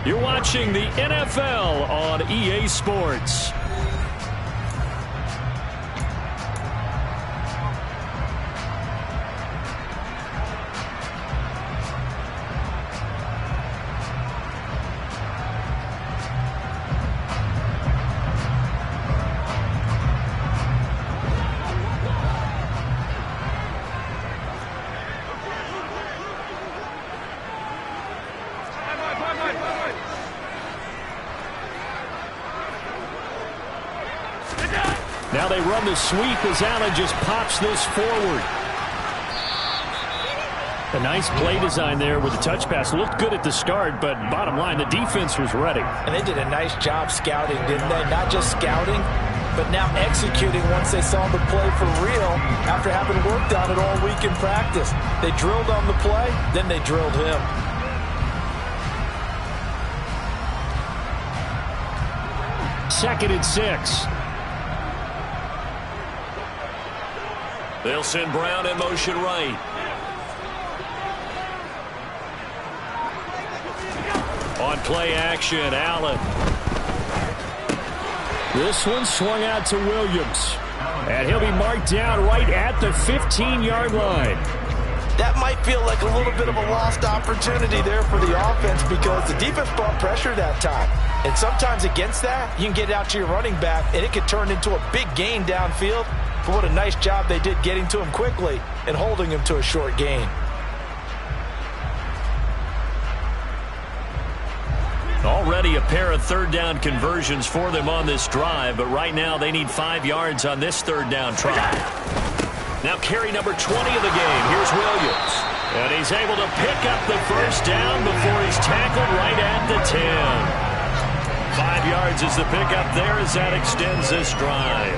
You're watching the NFL on EA Sports. Now they run the sweep as Allen just pops this forward. A nice play design there with the touch pass. Looked good at the start, but bottom line, the defense was ready. And they did a nice job scouting, didn't they? Not just scouting, but now executing once they saw the play for real after having worked on it all week in practice. They drilled on the play, then they drilled him. Second and 6. They'll send Brown in motion right. On play action, Allen. This one swung out to Williams. And he'll be marked down right at the 15-yard line. That might feel like a little bit of a lost opportunity there for the offense because the defense brought pressure that time. And sometimes against that, you can get it out to your running back, and it could turn into a big gain downfield. But what a nice job they did getting to him quickly and holding him to a short gain. Already a pair of third down conversions for them on this drive, but right now they need 5 yards on this third down try. Now carry number 20 of the game. Here's Williams. And he's able to pick up the first down before he's tackled right at the 10. 5 yards is the pickup there as that extends this drive.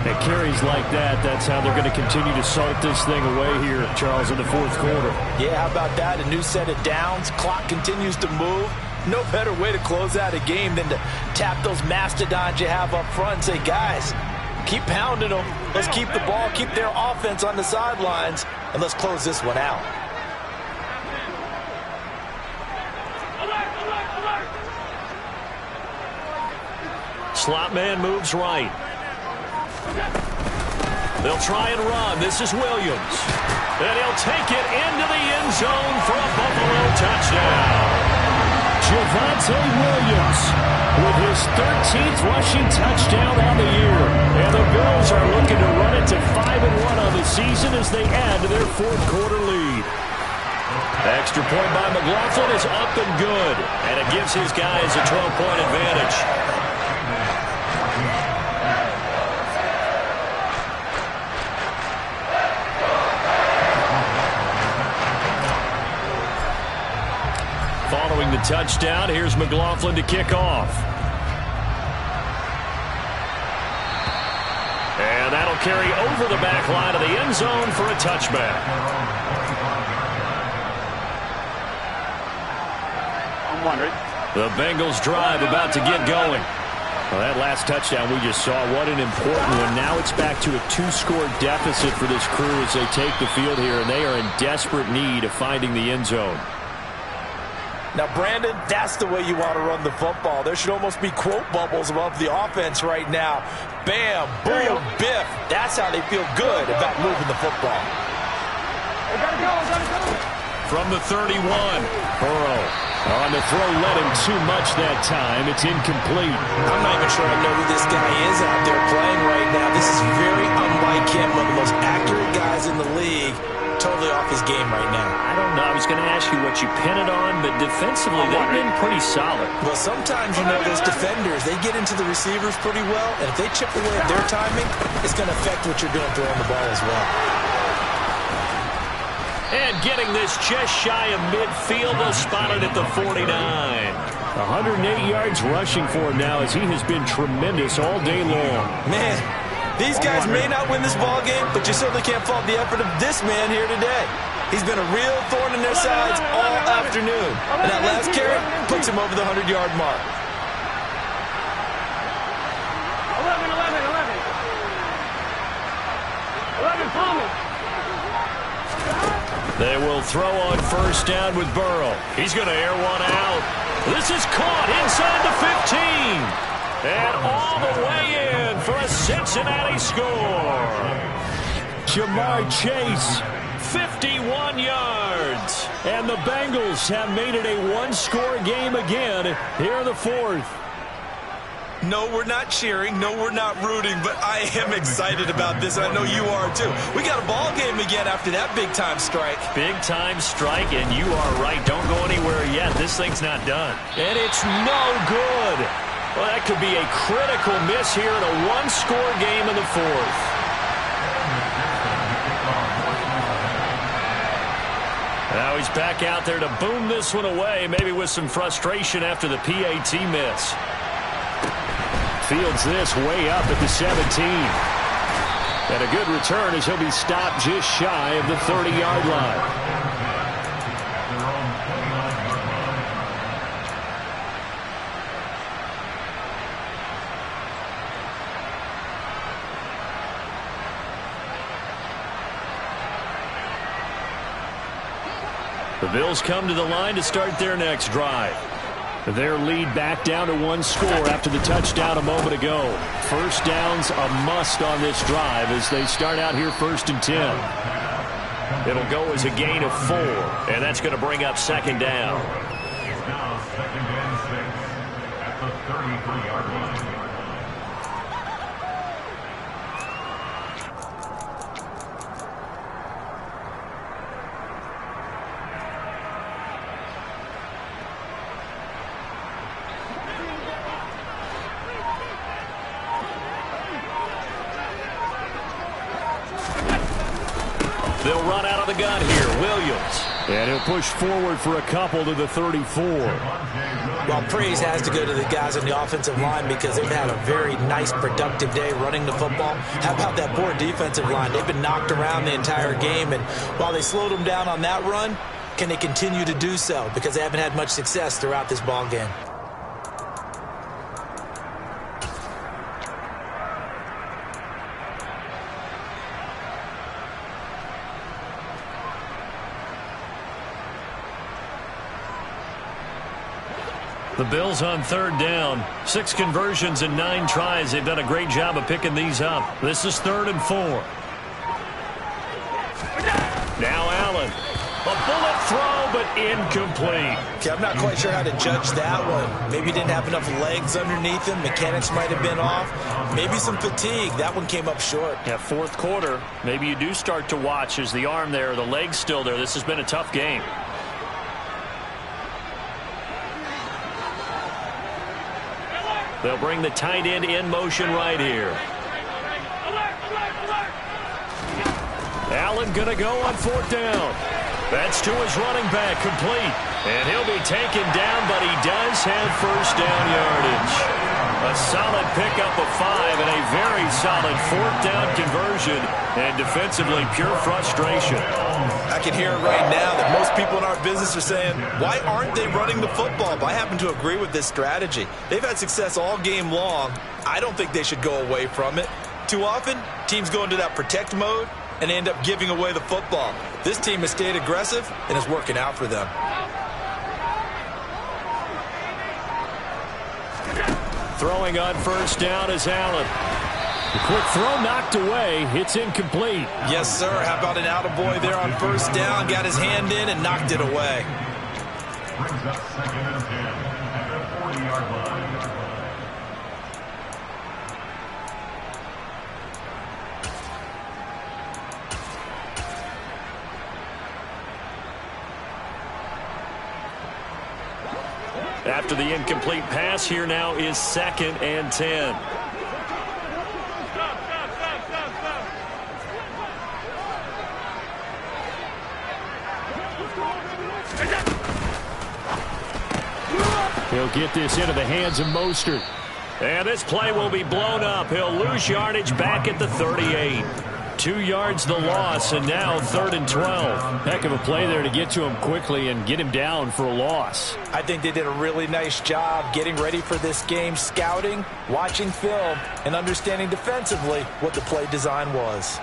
At carries like that, that's how they're going to continue to salt this thing away here, Charles, in the fourth quarter. Yeah, how about that? A new set of downs. Clock continues to move. No better way to close out a game than to tap those mastodons you have up front and say, guys, keep pounding them. Let's keep the ball, keep their offense on the sidelines, and let's close this one out. Slot man moves right. They'll try and run. This is Williams. And he'll take it into the end zone for a Buffalo touchdown. Javonte Williams with his 13th rushing touchdown on the year. And the Bills are looking to run it to 5-1 on the season as they add to their fourth quarter lead. Extra point by McLaughlin is up and good. And it gives his guys a 12-point advantage. Following the touchdown, here's McLaughlin to kick off. And that'll carry over the back line of the end zone for a touchback. I'm wondering. The Bengals drive about to get going. Well, that last touchdown we just saw, what an important one. Now it's back to a 2-score deficit for this crew as they take the field here, and they are in desperate need of finding the end zone. Now, Brandon, that's the way you want to run the football. There should almost be quote bubbles above the offense right now. Bam, boom, biff. That's how they feel good about moving the football. From the 31, Burrow on the throw, led him too much that time. It's incomplete. I'm not even sure I know who this guy is out there playing right now. This is very unlike him, one of the most accurate guys in the league. Totally off his game right now. I don't know. I was going to ask you what you pin it on, but defensively they've been pretty solid. Well, sometimes, you know, those defenders, they get into the receivers pretty well, and if they chip away at their timing, it's going to affect what you're doing throwing the ball as well. And getting this just shy of midfield, they'll spot it at the 49. 108 yards rushing for him now as he has been tremendous all day long. Man, these guys may not win this ball game, but you certainly can't fault the effort of this man here today. He's been a real thorn in their sides all afternoon. And that last carry puts him over the 100-yard mark. 11, Thomas. They will throw on first down with Burrow. He's going to air one out. This is caught inside the 15. And all the way in for a Cincinnati score. Jamar Chase, 51 yards. and the Bengals have made it a one-score game again here in the fourth. No, we're not cheering. No, we're not rooting, but I am excited about this, and I know you are too. We got a ball game again after that big-time strike. Big-time strike, and you are right. Don't go anywhere yet. This thing's not done. And it's no good. Well, that could be a critical miss here in a one-score game in the fourth. Now he's back out there to boom this one away, maybe with some frustration after the PAT miss. Fields this way up at the 17. And a good return as he'll be stopped just shy of the 30-yard line. The Bills come to the line to start their next drive. Their lead back down to one score after the touchdown a moment ago. First down's a must on this drive as they start out here 1st and 10. It'll go as a gain of 4, and that's going to bring up second down. They'll run out of the gun here. Williams. And he'll push forward for a couple to the 34. Well, praise has to go to the guys on the offensive line because they've had a very nice, productive day running the football. How about that poor defensive line? They've been knocked around the entire game, and while they slowed them down on that run, can they continue to do so? Because they haven't had much success throughout this ball game. The Bills on third down. 6 conversions and 9 tries. They've done a great job of picking these up. This is 3rd and 4. Now Allen. A bullet throw, but incomplete. Okay, I'm not quite sure how to judge that one. Maybe he didn't have enough legs underneath him. Mechanics might have been off. Maybe some fatigue. That one came up short. Yeah, 4th quarter. Maybe you do start to watch as the arm there, the leg's still there. This has been a tough game. They'll bring the tight end in motion right here. Allen going to go on 4th down. That's to his running back, complete. And he'll be taken down, but he does have first down yardage. A solid pickup of 5 and a very solid 4th down conversion. And defensively, pure frustration. I can hear it right now that most people in our business are saying, why aren't they running the football? But I happen to agree with this strategy. They've had success all game long. I don't think they should go away from it. Too often, teams go into that protect mode and end up giving away the football. This team has stayed aggressive and is working out for them. Throwing on first down is Allen. The quick throw knocked away. It's incomplete. Yes, sir. How about an attaboy there on first down? Got his hand in and knocked it away. Brings up 2nd and 10 at the 40-yard line. After the incomplete pass, here now is 2nd and 10. He'll get this into the hands of Mostert. And this play will be blown up. He'll lose yardage back at the 38. 2 yards the loss, and now 3rd and 12. Heck of a play there to get to him quickly and get him down for a loss. I think they did a really nice job getting ready for this game, scouting, watching film, and understanding defensively what the play design was.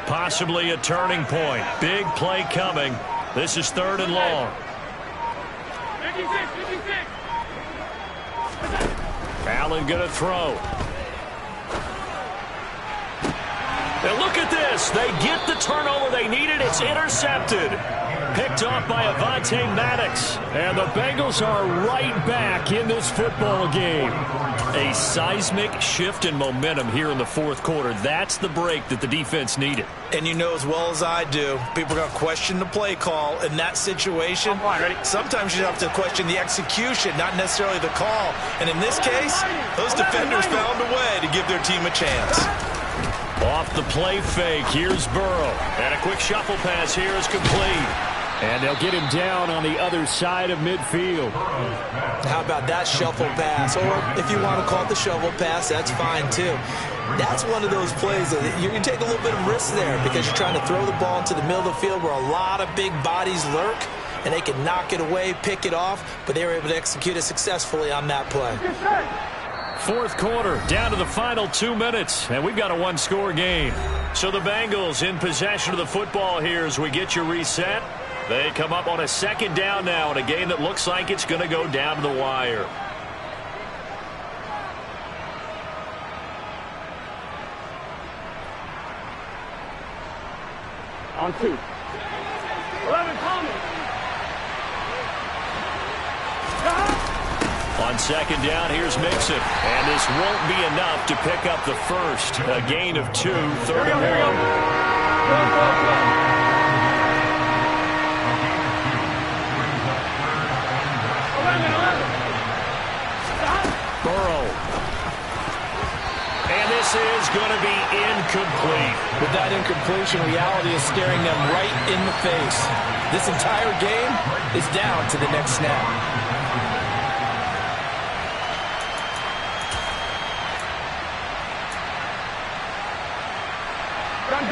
Possibly a turning point. Big play coming. This is 3rd and long. 56. Allen going to throw. And look at this. They get the turnover they needed. It's intercepted. Picked off by Avonte Maddox. And the Bengals are right back in this football game. A seismic shift in momentum here in the 4th quarter. That's the break that the defense needed. And you know as well as I do, people are going to question the play call in that situation. Sometimes you have to question the execution, not necessarily the call. And in this case, those defenders found a way to give their team a chance. Off the play fake, here's Burrow. And a quick shuffle pass here is complete. And they'll get him down on the other side of midfield. How about that shuffle pass? Or if you want to call it the shovel pass, that's fine too. That's one of those plays that you can take a little bit of risk there because you're trying to throw the ball into the middle of the field where a lot of big bodies lurk, and they can knock it away, pick it off, but they were able to execute it successfully on that play. 4th quarter, down to the final 2 minutes, and we've got a 1-score game. So the Bengals in possession of the football here as we get you reset. They come up on a 2nd down now in a game that looks like it's going to go down to the wire. On 2. 11 Thomas. On second down, here's Mixon. And this won't be enough to pick up the first. A gain of 2, 3rd and 1. Is going to be incomplete. With that incompletion, reality is staring them right in the face. This entire game is down to the next snap.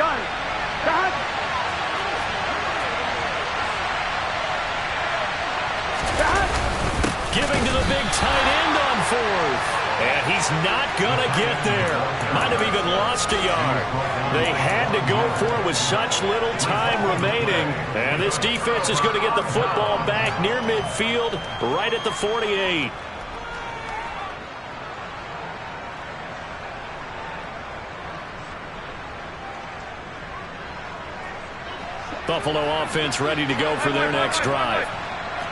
Done. Giving to the big tight end on 4th. And he's not going to get there. Might have even lost a yard. They had to go for it with such little time remaining. And this defense is going to get the football back near midfield, right at the 48. Buffalo offense ready to go for their next drive.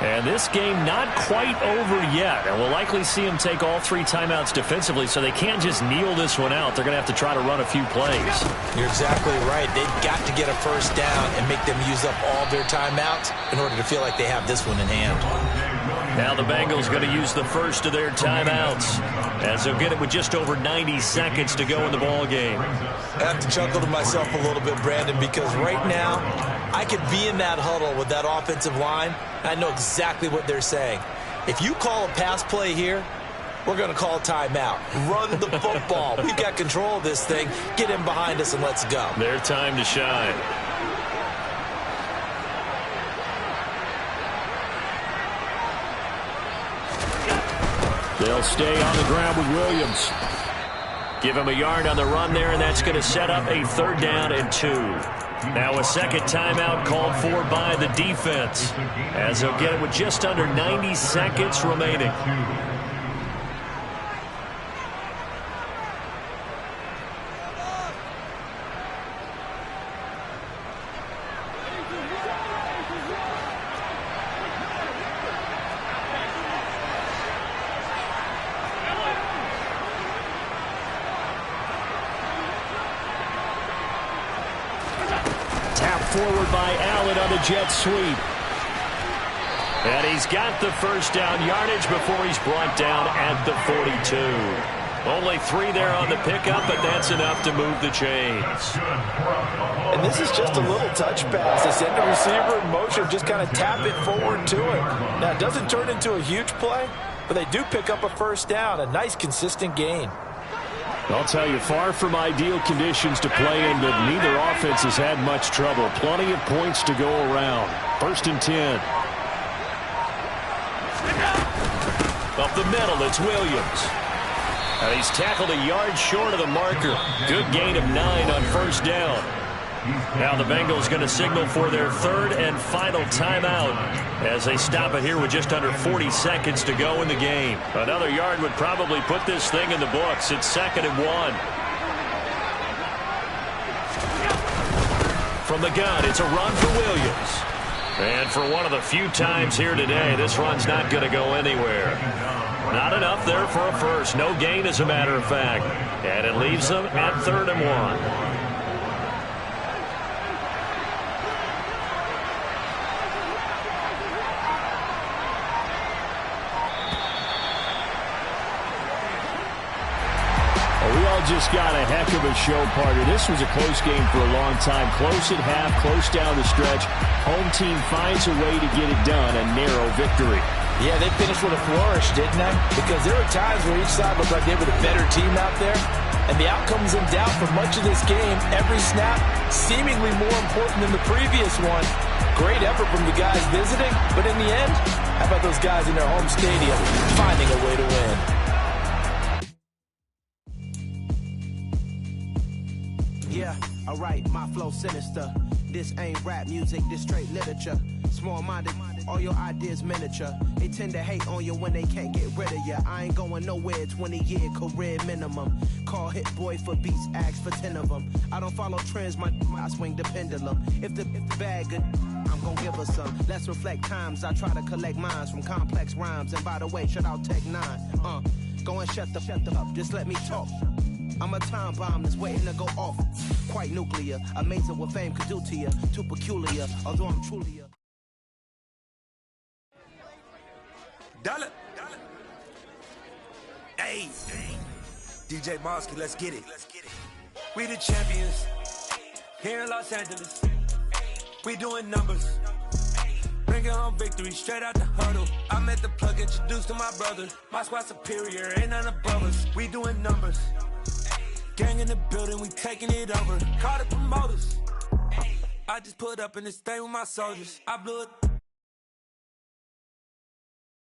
And this game not quite over yet. And we'll likely see them take all 3 timeouts defensively, so they can't just kneel this one out. They're going to have to try to run a few plays. You're exactly right. They've got to get a first down and make them use up all their timeouts in order to feel like they have this one in hand. Now the Bengals going to use the first of their timeouts, as they'll get it with just over 90 seconds to go in the ball game. I have to chuckle to myself a little bit, Brandon, because right now I could be in that huddle with that offensive line. I know exactly what they're saying. If you call a pass play here, we're going to call a timeout. Run the football. We've got control of this thing. Get in behind us and let's go. Their time to shine. They'll stay on the ground with Williams. Give him a yard on the run there, and that's going to set up a 3rd down and 2. Now a second timeout called for by the defense, as they'll get it with just under 90 seconds remaining. Forward by Allen on a jet sweep. And he's got the first down yardage before he's brought down at the 42. Only 3 there on the pickup, but that's enough to move the chains. And this is just a little touch pass. They send the receiver in motion, just kind of tap it forward to it. Now, it doesn't turn into a huge play, but they do pick up a first down, a nice, consistent gain. I'll tell you, far from ideal conditions to play in, but neither offense has had much trouble. Plenty of points to go around. 1st and 10. Up the middle, it's Williams. And he's tackled a yard short of the marker. Good gain of 9 on 1st down. Now the Bengals going to signal for their 3rd and final timeout as they stop it here with just under 40 seconds to go in the game. Another yard would probably put this thing in the books. It's 2nd and 1. From the gun, it's a run for Williams. And for one of the few times here today, this run's not going to go anywhere. Not enough there for a first. No gain, as a matter of fact. And it leaves them at 3rd and 1. Just got a heck of a show, partner. This was a close game for a long time. Close at half, close down the stretch. Home team finds a way to get it done, a narrow victory. Yeah, they finished with a flourish, didn't they? Because there were times where each side looked like they were the better team out there. And the outcome's in doubt for much of this game. Every snap seemingly more important than the previous one. Great effort from the guys visiting. But in the end, how about those guys in their home stadium finding a way to win? Yeah, alright, my flow sinister. This ain't rap music, this straight literature. Small-minded All your ideas miniature. They tend to hate on you when they can't get rid of you. I ain't going nowhere, 20-year career minimum. Call Hit Boy for beats, ask for 10 of them. I don't follow trends, I swing the pendulum. If the bag good, I'm gon' give her some. Let's reflect times, I try to collect minds from complex rhymes. And by the way, shout out Tech 9. Go and shut the up, just let me talk. I'm a time bomb that's waiting to go off. Quite nuclear, amazing what fame could do to you. Too peculiar, although I'm truly a... Dollar. Hey. DJ Mosky, let's get it. We the champions here in Los Angeles. We doing numbers. Bringing home victory straight out the huddle. I met the plug, introduced to my brother. My squad superior, ain't none above us. We doing numbers. Gang in the building, we taking it over. Call the promoters. I just put up in this thing with my soldiers. I blew it.